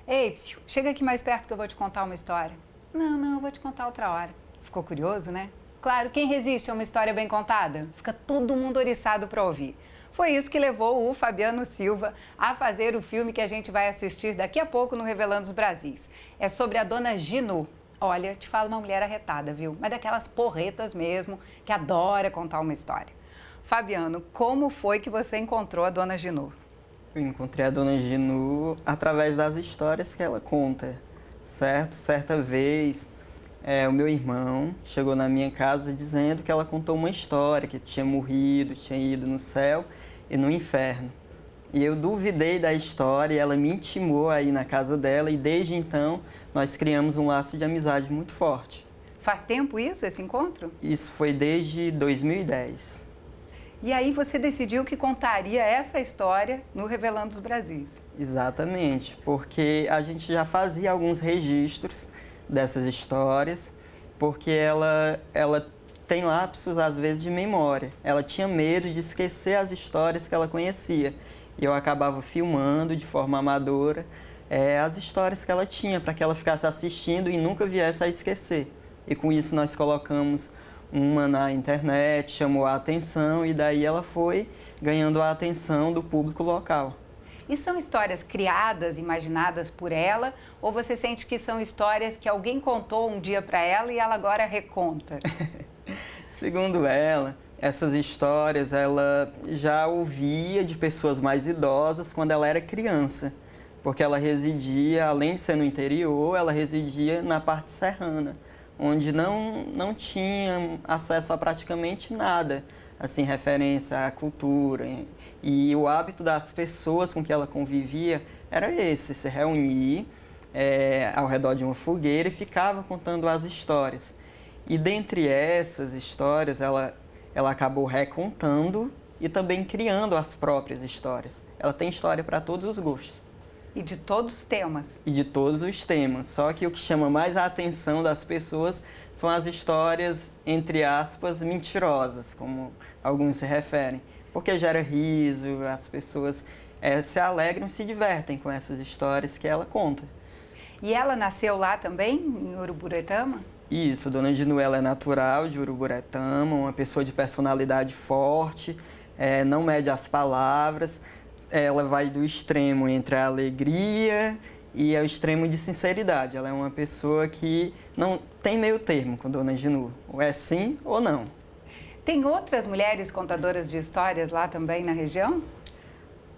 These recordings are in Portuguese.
Ei, psiu, chega aqui mais perto que eu vou te contar uma história. Não, eu vou te contar outra hora. Ficou curioso, né? Claro, quem resiste a uma história bem contada? Fica todo mundo oriçado para ouvir. Foi isso que levou o Fabiano Silva a fazer o filme que a gente vai assistir daqui a pouco no Revelando os Brasis. É sobre a dona Ginu. Olha, te falo uma mulher arretada, viu? Mas daquelas porretas mesmo, que adora contar uma história. Fabiano, como foi que você encontrou a dona Ginu? Eu encontrei a dona Ginu através das histórias que ela conta, certo? Certa vez, o meu irmão chegou na minha casa dizendo que ela contou uma história, que tinha morrido, tinha ido no céu e no inferno. E eu duvidei da história e ela me intimou a ir na casa dela e desde então nós criamos um laço de amizade muito forte. Faz tempo isso, esse encontro? Isso foi desde 2010. E aí você decidiu que contaria essa história no Revelando os Brasis. Exatamente, porque a gente já fazia alguns registros dessas histórias, porque ela tem lapsos, às vezes, de memória. Ela tinha medo de esquecer as histórias que ela conhecia. E eu acabava filmando de forma amadora as histórias que ela tinha, para que ela ficasse assistindo e nunca viesse a esquecer. E com isso nós colocamos uma na internet, chamou a atenção e daí ela foi ganhando a atenção do público local. E são histórias criadas, imaginadas por ela, ou você sente que são histórias que alguém contou um dia para ela e ela agora reconta? Segundo ela, essas histórias ela já ouvia de pessoas mais idosas quando ela era criança, porque ela residia, além de ser no interior, ela residia na parte serrana, onde não tinha acesso a praticamente nada, assim, referência à cultura. E o hábito das pessoas com que ela convivia era esse, se reunir ao redor de uma fogueira e ficava contando as histórias. E dentre essas histórias, ela acabou recontando e também criando as próprias histórias. Ela tem história para todos os gostos. E de todos os temas. E de todos os temas. Só que o que chama mais a atenção das pessoas são as histórias, entre aspas, mentirosas, como alguns se referem. Porque gera riso, as pessoas se alegram e se divertem com essas histórias que ela conta. E ela nasceu lá também, em Uruburetama? Isso, Dona Ginu, ela é natural de Uruburetama, uma pessoa de personalidade forte, não mede as palavras. Ela vai do extremo entre a alegria e o extremo de sinceridade. Ela é uma pessoa que não tem meio termo com Dona Ginu. Ou é sim ou não. Tem outras mulheres contadoras de histórias lá também na região?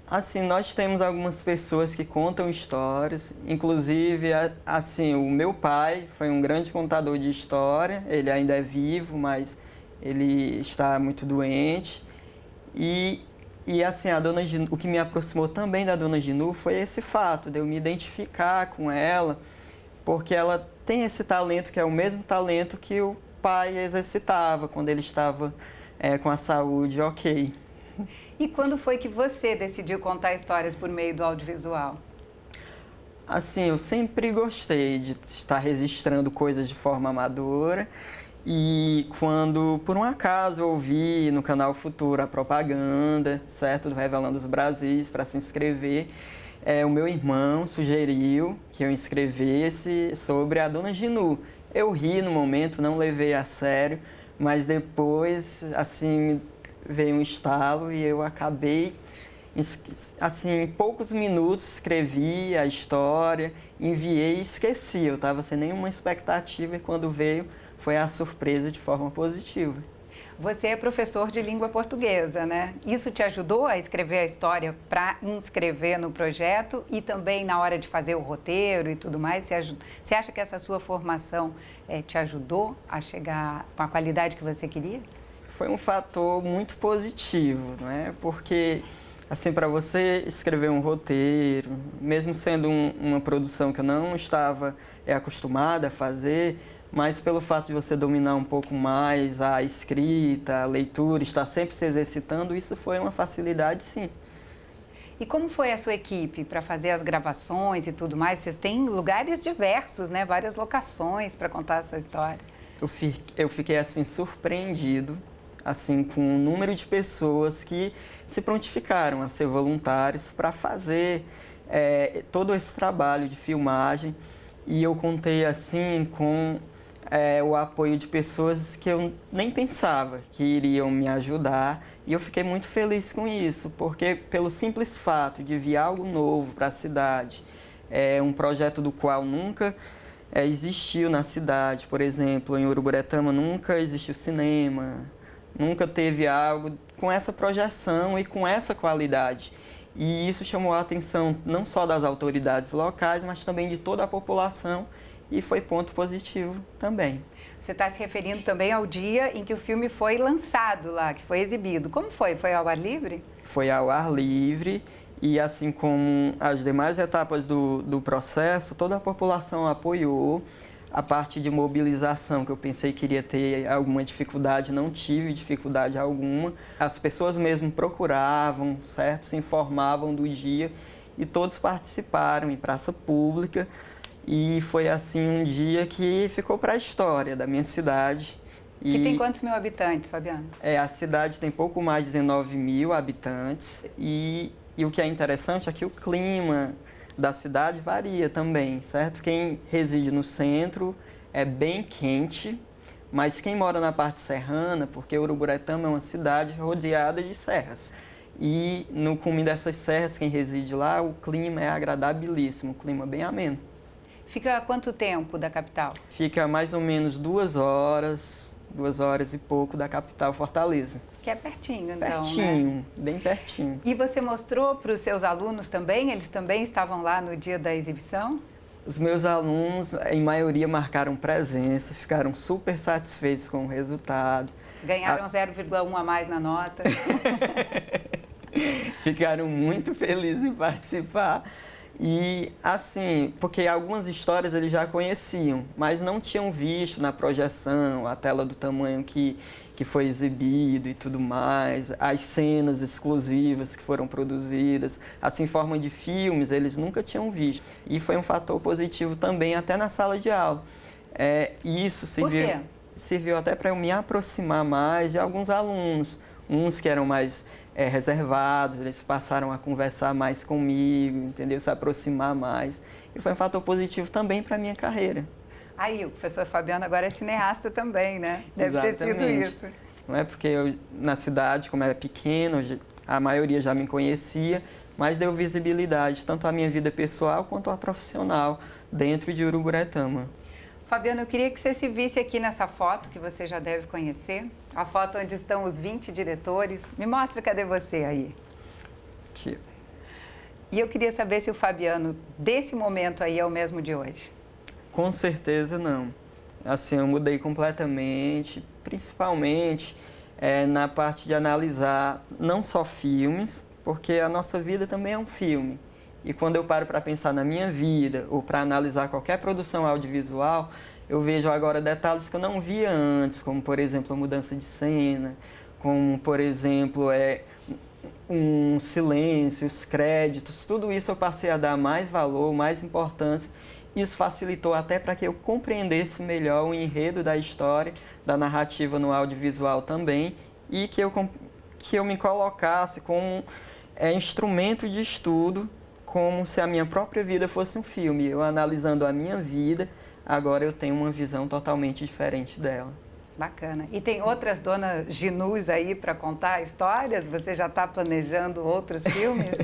Assim, nós temos algumas pessoas que contam histórias. Inclusive, assim, o meu pai foi um grande contador de história. Ele ainda é vivo, mas ele está muito doente. E assim, a Dona Ginu, o que me aproximou também da Dona Ginu foi esse fato de eu me identificar com ela, porque ela tem esse talento que é o mesmo talento que o pai exercitava quando ele estava com a saúde ok. E quando foi que você decidiu contar histórias por meio do audiovisual? Assim, eu sempre gostei de estar registrando coisas de forma amadora. E quando, por um acaso, eu ouvi no canal Futuro a propaganda, certo, do Revelando os Brasis, para se inscrever, o meu irmão sugeriu que eu inscrevesse sobre a Dona Ginu. Eu ri no momento, não levei a sério, mas depois, assim, veio um estalo e eu acabei, assim, em poucos minutos, escrevi a história, enviei e esqueci. Eu estava sem nenhuma expectativa e quando veio, foi a surpresa de forma positiva. Você é professor de língua portuguesa, né? Isso te ajudou a escrever a história para inscrever no projeto e também na hora de fazer o roteiro e tudo mais? Você acha que essa sua formação te ajudou a chegar com a qualidade que você queria? Foi um fator muito positivo, né? Porque, assim, para você escrever um roteiro, mesmo sendo uma produção que eu não estava acostumada a fazer, mas pelo fato de você dominar um pouco mais a escrita, a leitura, estar sempre se exercitando, isso foi uma facilidade, sim. E como foi a sua equipe para fazer as gravações e tudo mais? Vocês têm lugares diversos, né? Várias locações para contar essa história. Eu fiquei, assim, surpreendido, assim, com o número de pessoas que se prontificaram a ser voluntários para fazer todo esse trabalho de filmagem. E eu contei assim com o apoio de pessoas que eu nem pensava que iriam me ajudar. E eu fiquei muito feliz com isso, porque pelo simples fato de vir algo novo para a cidade, um projeto do qual nunca existiu na cidade, por exemplo, em Uruburetama nunca existiu cinema, nunca teve algo com essa projeção e com essa qualidade. E isso chamou a atenção não só das autoridades locais, mas também de toda a população, e foi ponto positivo também. Você está se referindo também ao dia em que o filme foi lançado lá, que foi exibido. Como foi? Foi ao ar livre? Foi ao ar livre e, assim como as demais etapas do processo, toda a população apoiou. A parte de mobilização, que eu pensei que iria ter alguma dificuldade, não tive dificuldade alguma. As pessoas mesmo procuravam, certo? Se informavam do dia e todos participaram em praça pública. E foi assim um dia que ficou para a história da minha cidade. Que tem quantos mil habitantes, Fabiano? A cidade tem pouco mais de 19 mil habitantes. E o que é interessante é que o clima da cidade varia também, certo? Quem reside no centro é bem quente, mas quem mora na parte serrana, porque Uruburetama é uma cidade rodeada de serras. E no cume dessas serras, quem reside lá, o clima é agradabilíssimo, um clima bem ameno. Fica a quanto tempo da capital? Fica mais ou menos 2 horas e pouco da capital, Fortaleza. Que é pertinho, então, pertinho, né? Bem pertinho. E você mostrou para os seus alunos também? Eles também estavam lá no dia da exibição? Os meus alunos, em maioria, marcaram presença, ficaram super satisfeitos com o resultado. Ganharam 0,1 a mais na nota. Ficaram muito felizes em participar. E assim, porque algumas histórias eles já conheciam, mas não tinham visto na projeção, a tela do tamanho que foi exibido e tudo mais, as cenas exclusivas que foram produzidas, assim, em forma de filmes, eles nunca tinham visto. E foi um fator positivo também até na sala de aula. Isso serviu até para eu me aproximar mais de alguns alunos, uns que eram mais reservados, eles passaram a conversar mais comigo, entendeu? Se aproximar mais. E foi um fator positivo também para a minha carreira. Aí, o professor Fabiano agora é cineasta também, né? Deve ter sido isso. Não é porque eu, na cidade, como era pequeno, a maioria já me conhecia, mas deu visibilidade tanto à minha vida pessoal quanto à profissional dentro de Uruburetama. Fabiano, eu queria que você se visse aqui nessa foto, que você já deve conhecer. A foto onde estão os 20 diretores. Me mostra, cadê você aí? Aqui. E eu queria saber se o Fabiano, desse momento aí, é o mesmo de hoje. Com certeza não. Assim, eu mudei completamente, principalmente na parte de analisar não só filmes, porque a nossa vida também é um filme. E quando eu paro para pensar na minha vida ou para analisar qualquer produção audiovisual, eu vejo agora detalhes que eu não via antes, como, por exemplo, a mudança de cena, como, por exemplo, um silêncio, os créditos, tudo isso eu passei a dar mais valor, mais importância. Isso facilitou até para que eu compreendesse melhor o enredo da história, da narrativa no audiovisual também, e que eu me colocasse como instrumento de estudo, como se a minha própria vida fosse um filme. Eu analisando a minha vida, agora eu tenho uma visão totalmente diferente dela. Bacana. E tem outras donas Ginus aí para contar histórias? Você já está planejando outros filmes?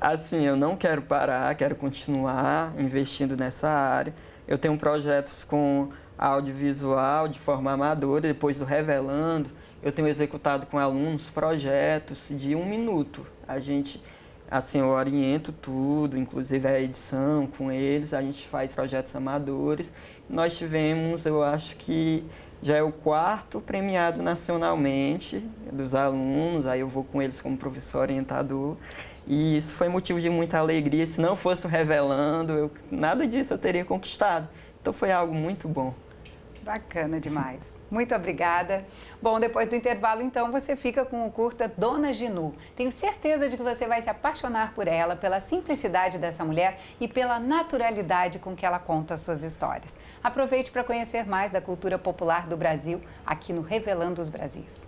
Assim, eu não quero parar, quero continuar investindo nessa área. Eu tenho projetos com audiovisual de forma amadora, depois do Revelando. Eu tenho executado com alunos projetos de 1 minuto. Assim, eu oriento tudo, inclusive a edição com eles, a gente faz projetos amadores. Nós tivemos, eu acho que já é o 4º premiado nacionalmente dos alunos, aí eu vou com eles como professor orientador. E isso foi motivo de muita alegria. Se não fosse o Revelando, nada disso eu teria conquistado. Então foi algo muito bom. Bacana demais. Muito obrigada. Bom, depois do intervalo, então, você fica com o curta Dona Ginu. Tenho certeza de que você vai se apaixonar por ela, pela simplicidade dessa mulher e pela naturalidade com que ela conta suas histórias. Aproveite para conhecer mais da cultura popular do Brasil aqui no Revelando os Brasis.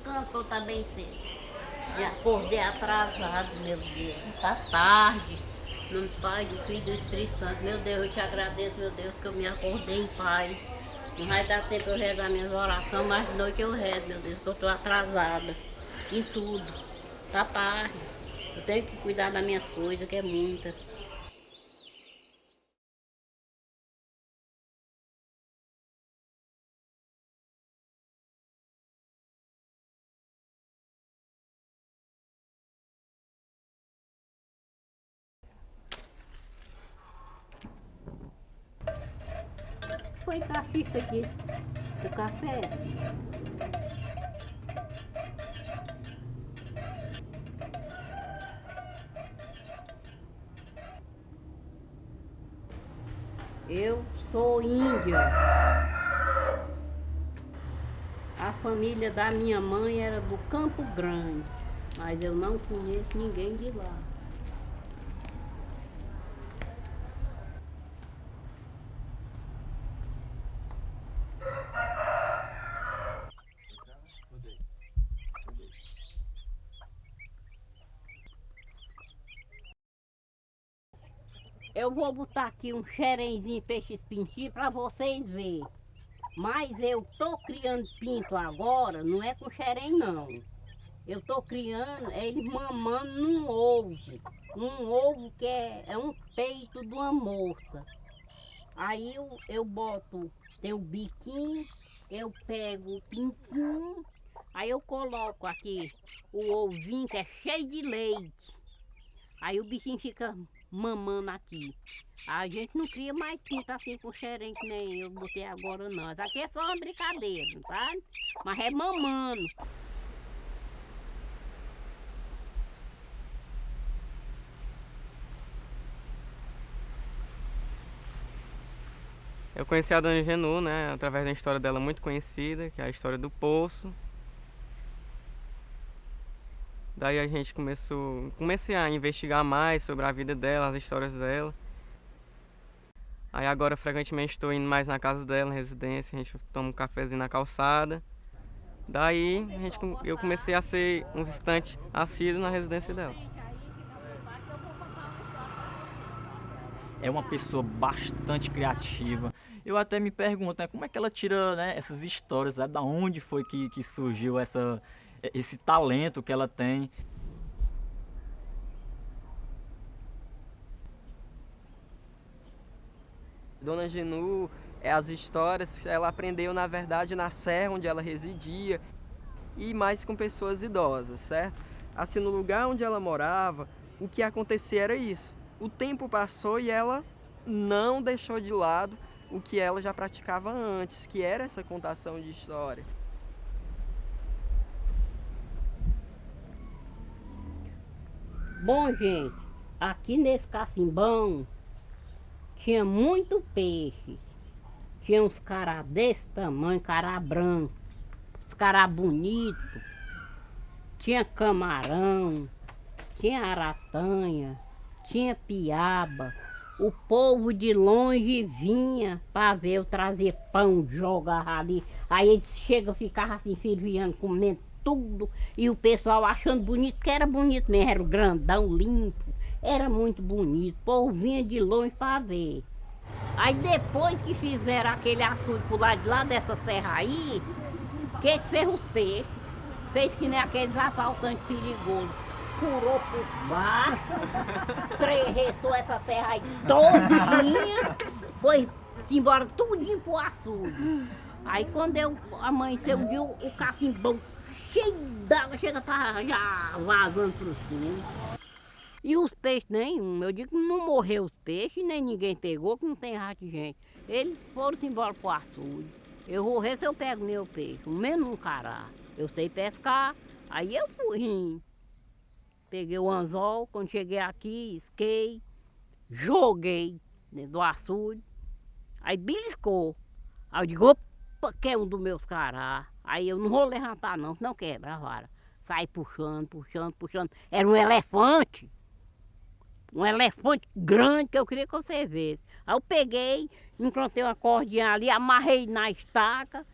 canto para eu estar bem cedo. E acordei atrasado, meu Deus. Tá tarde. No nome do Pai, do Filho e do Espírito Santo. Meu Deus, eu te agradeço, meu Deus, que eu me acordei em paz. Não vai dar tempo eu rezar minhas orações, mas de noite eu rezo, meu Deus, porque eu estou atrasada em tudo. Tá tarde. Eu tenho que cuidar das minhas coisas, que é muita. Foi cachifa aqui, o café. Eu sou índia. A família da minha mãe era do Campo Grande, mas eu não conheço ninguém de lá. Eu vou botar aqui um xerenzinho peixe espinchi para vocês verem. Mas eu tô criando pinto agora, não é com xerém não. Eu tô criando ele mamando num ovo. Um ovo que é um peito de uma moça. Aí eu boto, tem o biquinho, eu pego o pintinho, aí eu coloco aqui o ovinho que é cheio de leite. Aí o bichinho fica mamando aqui. A gente não cria mais pinto assim com xerém que nem eu botei agora não. Isso aqui é só uma brincadeira, sabe? Mas é mamando. Eu conheci a Dona Genu, né, através da história dela muito conhecida, que é a história do poço. Daí a gente comecei a investigar mais sobre a vida dela, as histórias dela. Aí agora frequentemente estou indo mais na casa dela, na residência, a gente toma um cafezinho na calçada. Daí eu comecei a ser um visitante assíduo na residência dela. É uma pessoa bastante criativa. Eu até me pergunto, né, como é que ela tira, né, essas histórias, sabe? Da onde foi que surgiu esse talento que ela tem. Dona Genu, as histórias que ela aprendeu, na verdade, na serra onde ela residia e mais com pessoas idosas, certo? Assim, no lugar onde ela morava, o que acontecia era isso. O tempo passou e ela não deixou de lado o que ela já praticava antes, que era essa contação de história. Bom, gente, aqui nesse cacimbão tinha muito peixe. Tinha uns cará desse tamanho, cará branco, uns cará bonito. Tinha camarão, tinha aratanha, tinha piaba. O povo de longe vinha para ver eu trazer pão, jogar ali. Aí eles chegam, ficavam assim, fervilhando, comendo tudo. E o pessoal achando bonito, porque era bonito mesmo, era grandão, limpo. Era muito bonito, o povo vinha de longe para ver. Aí depois que fizeram aquele açude pro lado de lá dessa serra aí, que fez os peixes? Fez que nem aqueles assaltantes perigosos. Furou por baixo, atravessou essa serra aí todinha, foi embora tudinho pro açude. Aí quando eu amanheceu, viu o cacimbão cheio d'água, chega tá já vazando pro cima. E os peixes nenhum, eu digo que não morreu os peixes, nem ninguém pegou, que não tem rato de gente. Eles foram-se embora pro açude. Eu vou ver se eu pego meu peixe, menos um cará. Eu sei pescar, aí eu fui. Peguei o anzol, quando cheguei aqui, isquei, joguei dentro do açude, aí beliscou. Aí eu digo, opa, que é um dos meus cará. Aí eu não vou levantar não, senão quebra a vara. Sai puxando, puxando, puxando. Era um elefante grande que eu queria que você visse. Aí eu peguei, encontrei uma cordinha ali, amarrei na estaca,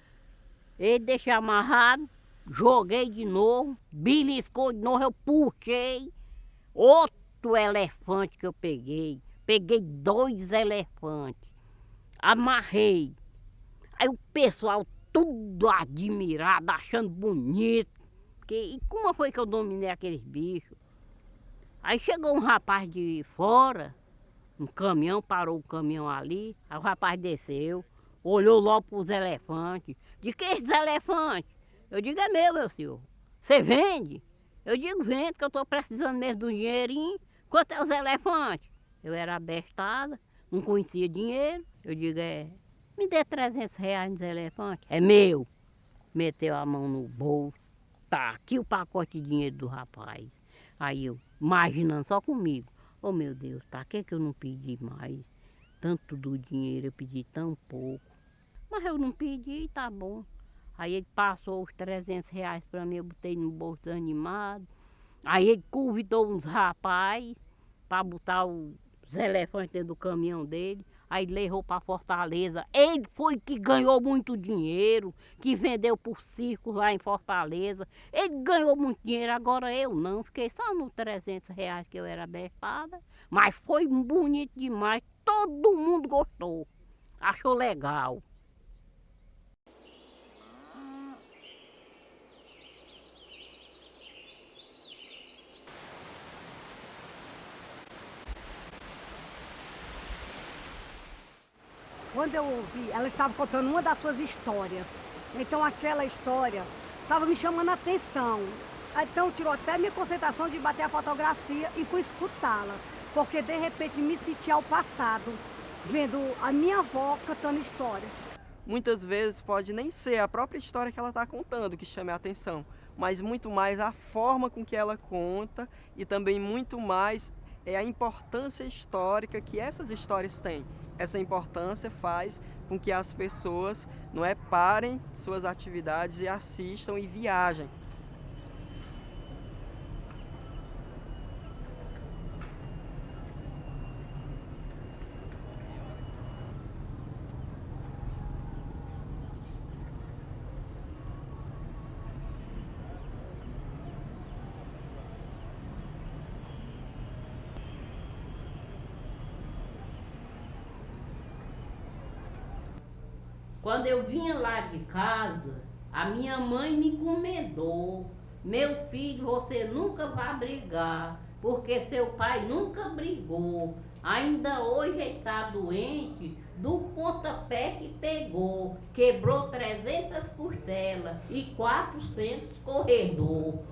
ele deixei amarrado, joguei de novo, beliscou de novo, eu puxei. Outro elefante que eu peguei. Peguei 2 elefantes, amarrei. Aí o pessoal tudo admirado, achando bonito. E como foi que eu dominei aqueles bichos? Aí chegou um rapaz de fora, um caminhão, parou o caminhão ali, aí o rapaz desceu, olhou logo para os elefantes. De que esses elefantes? Eu digo, é meu senhor. Você vende? Eu digo, vendo, que eu estou precisando mesmo de um dinheirinho. Quanto é os elefantes? Eu era abestada, não conhecia dinheiro. Eu digo, me dê R$ 300 nos elefantes. É meu. Meteu a mão no bolso. Tá aqui o pacote de dinheiro do rapaz. Aí eu, imaginando só comigo. Oh meu Deus, tá, que eu não pedi mais? Tanto do dinheiro, eu pedi tão pouco. Mas eu não pedi, tá bom. Aí ele passou os R$ 300 para mim, eu botei no bolso animado. Aí ele convidou uns rapazes para botar os elefantes dentro do caminhão dele. Aí levou para Fortaleza. Ele foi que ganhou muito dinheiro, que vendeu por circo lá em Fortaleza. Ele ganhou muito dinheiro, agora eu não. Fiquei só nos R$ 300 que eu era bestada. Mas foi bonito demais, todo mundo gostou, achou legal. Quando eu ouvi, ela estava contando uma das suas histórias. Então aquela história estava me chamando a atenção. Então tirou até minha concentração de bater a fotografia e fui escutá-la. Porque de repente me senti ao passado, vendo a minha avó cantando história. Muitas vezes pode nem ser a própria história que ela está contando que chame a atenção, mas muito mais a forma com que ela conta e também muito mais a importância histórica que essas histórias têm. Essa importância faz com que as pessoas parem suas atividades e assistam e viajem. Quando eu vinha lá de casa, a minha mãe me encomendou. Meu filho, você nunca vai brigar, porque seu pai nunca brigou. Ainda hoje está doente do pontapé que pegou. Quebrou 300 costelas e 400 corredor.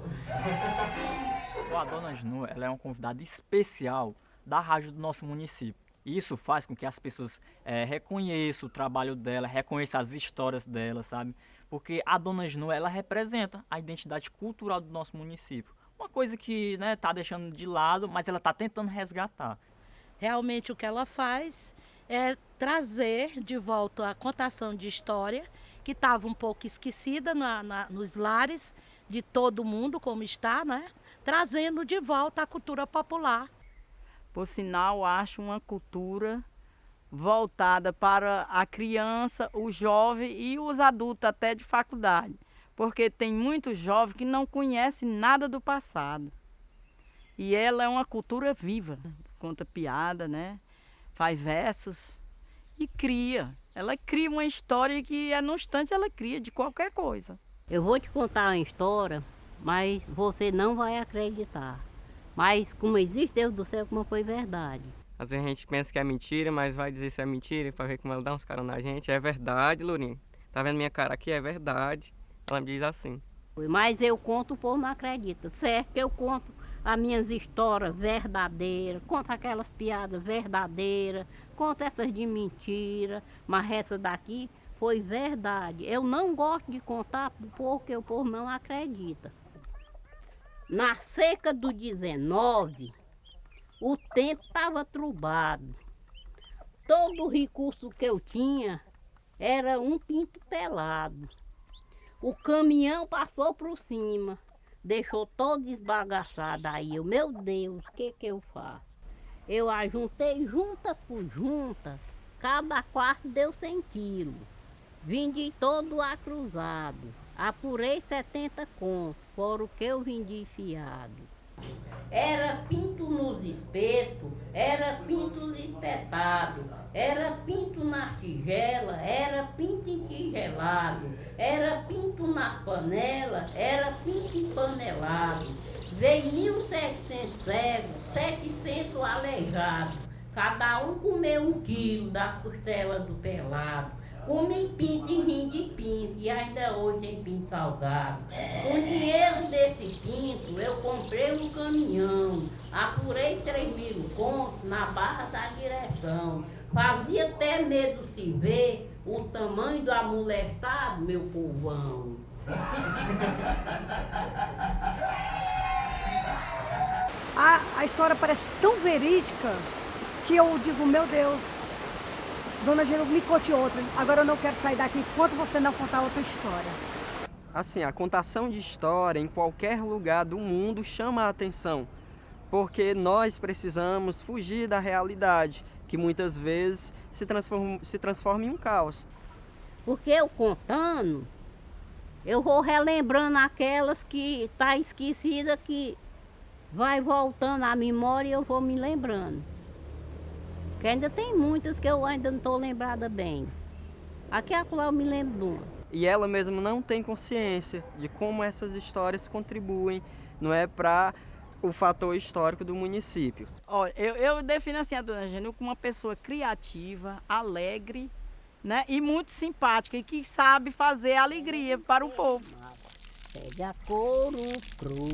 A Dona Genu, ela é uma convidada especial da rádio do nosso município. Isso faz com que as pessoas reconheçam o trabalho dela, reconheçam as histórias dela, sabe? Porque a Dona Genu, ela representa a identidade cultural do nosso município. Uma coisa que tá deixando de lado, mas ela está tentando resgatar. Realmente o que ela faz é trazer de volta a contação de história, que estava um pouco esquecida nos lares de todo mundo, como está, né? Trazendo de volta a cultura popular. Por sinal, acho uma cultura voltada para a criança, o jovem e os adultos até de faculdade. Porque tem muitos jovens que não conhecem nada do passado. E ela é uma cultura viva, conta piada, né? Faz versos e cria. Ela cria uma história que, no instante, ela cria de qualquer coisa. Eu vou te contar uma história, mas você não vai acreditar. Mas como existe Deus do céu, como foi verdade. Às vezes a gente pensa que é mentira, mas vai dizer se é mentira para ver como ela dá uns caras na gente. É verdade, Lourinho. Tá vendo minha cara aqui? É verdade. Ela me diz assim. Mas eu conto, o povo não acredita. Certo que eu conto as minhas histórias verdadeiras, conto aquelas piadas verdadeiras, conto essas de mentira, mas essa daqui foi verdade. Eu não gosto de contar porque o povo não acredita. Na seca do 19, o tempo estava trubado. Todo o recurso que eu tinha era um pinto pelado. O caminhão passou por cima, deixou todo esbagaçado. Aí eu, meu Deus, o que eu faço? Eu ajuntei junta por junta, cada quarto deu 100 quilos. Vendi todo a cruzado. Apurei 70 contos, fora o que eu vendi fiado. Era pinto nos espetos, era pinto espetado, era pinto nas tigelas, era pinto entigelado, era pinto nas panelas, era pinto empanelado. Veio 1.700 cegos, 700 aleijados, cada um comeu 1 quilo das costelas do pelado. Comi pinto e rim de pinto, e ainda hoje tem pinto salgado. Com o dinheiro desse pinto, eu comprei um caminhão, apurei 3.000 contos na barra da direção. Fazia até medo se ver o tamanho do amolestado, meu povão. A história parece tão verídica que eu digo, meu Deus, Dona Genu, me conte outra. Agora eu não quero sair daqui enquanto você não contar outra história. Assim, a contação de história em qualquer lugar do mundo chama a atenção, porque nós precisamos fugir da realidade, que muitas vezes se transforma em um caos. Porque eu contando, eu vou relembrando aquelas que tá esquecida, que vai voltando à memória e eu vou me lembrando. Porque ainda tem muitas que eu ainda não estou lembrada bem. Aqui e acolá eu me lembro de uma. E ela mesmo não tem consciência de como essas histórias contribuem, não é, para o fator histórico do município. Olha, eu defino assim a Dona Genu como uma pessoa criativa, alegre, né, e muito simpática e que sabe fazer alegria para o povo. Pede a couro cru,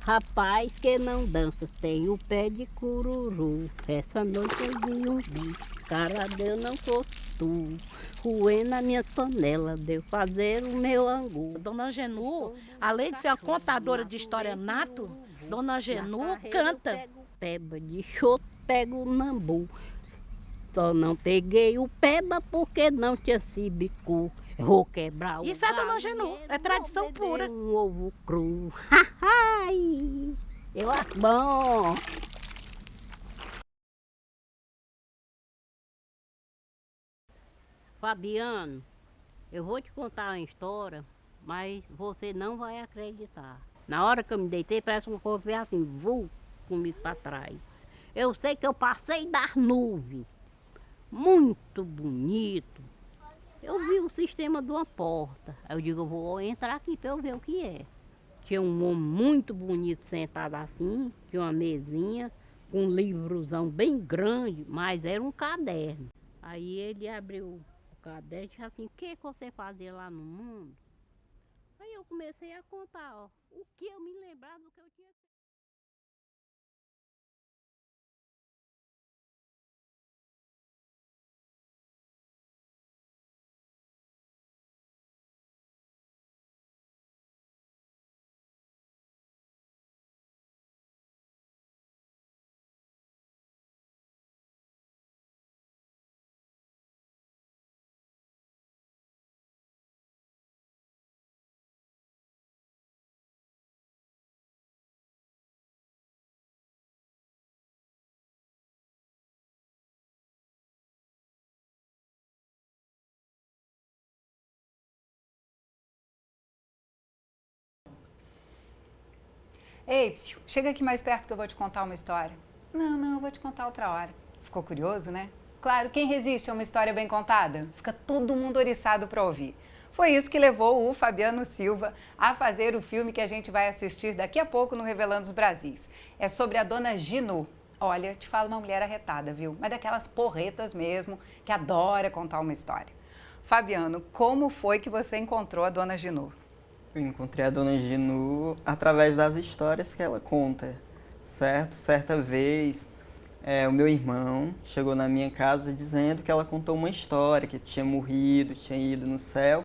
rapaz que não dança, tem o pé de cururu. Essa noite eu vi um bicho, cara deu não fosse tu. Ruê na minha panela, deu fazer o meu angu. Dona Genu, além de ser uma contadora de história nato, Dona Genu canta. Peba de choto, pego o nambu. Só não peguei o peba porque não tinha cibicu. Eu vou quebrar o Isso é Dona Genu, é tradição pura. Um ovo cru. Ai, eu acho bom. Fabiano, eu vou te contar uma história, mas você não vai acreditar. Na hora que eu me deitei, parece uma coisa veio assim, comigo para trás. Eu sei que eu passei das nuvens, muito bonito. Eu vi o sistema de uma porta. Aí eu digo, eu vou entrar aqui para eu ver o que é. Tinha um homem muito bonito sentado assim, tinha uma mesinha, com um livrozão bem grande, mas era um caderno. Aí ele abriu o caderno e disse assim, o que você fazia lá no mundo? Aí eu comecei a contar, ó, o que eu me lembrava do que eu tinha. Ei, psiu, chega aqui mais perto que eu vou te contar uma história. Não, eu vou te contar outra hora. Ficou curioso, né? Claro, quem resiste a uma história bem contada? Fica todo mundo oriçado para ouvir. Foi isso que levou o Fabiano Silva a fazer o filme que a gente vai assistir daqui a pouco no Revelando os Brasis. É sobre a Dona Genu. Olha, te falo uma mulher arretada, viu? Mas daquelas porretas mesmo, que adora contar uma história. Fabiano, como foi que você encontrou a Dona Genu? Eu encontrei a Dona Genu através das histórias que ela conta, certo? Certa vez, o meu irmão chegou na minha casa dizendo que ela contou uma história, que tinha morrido, tinha ido no céu.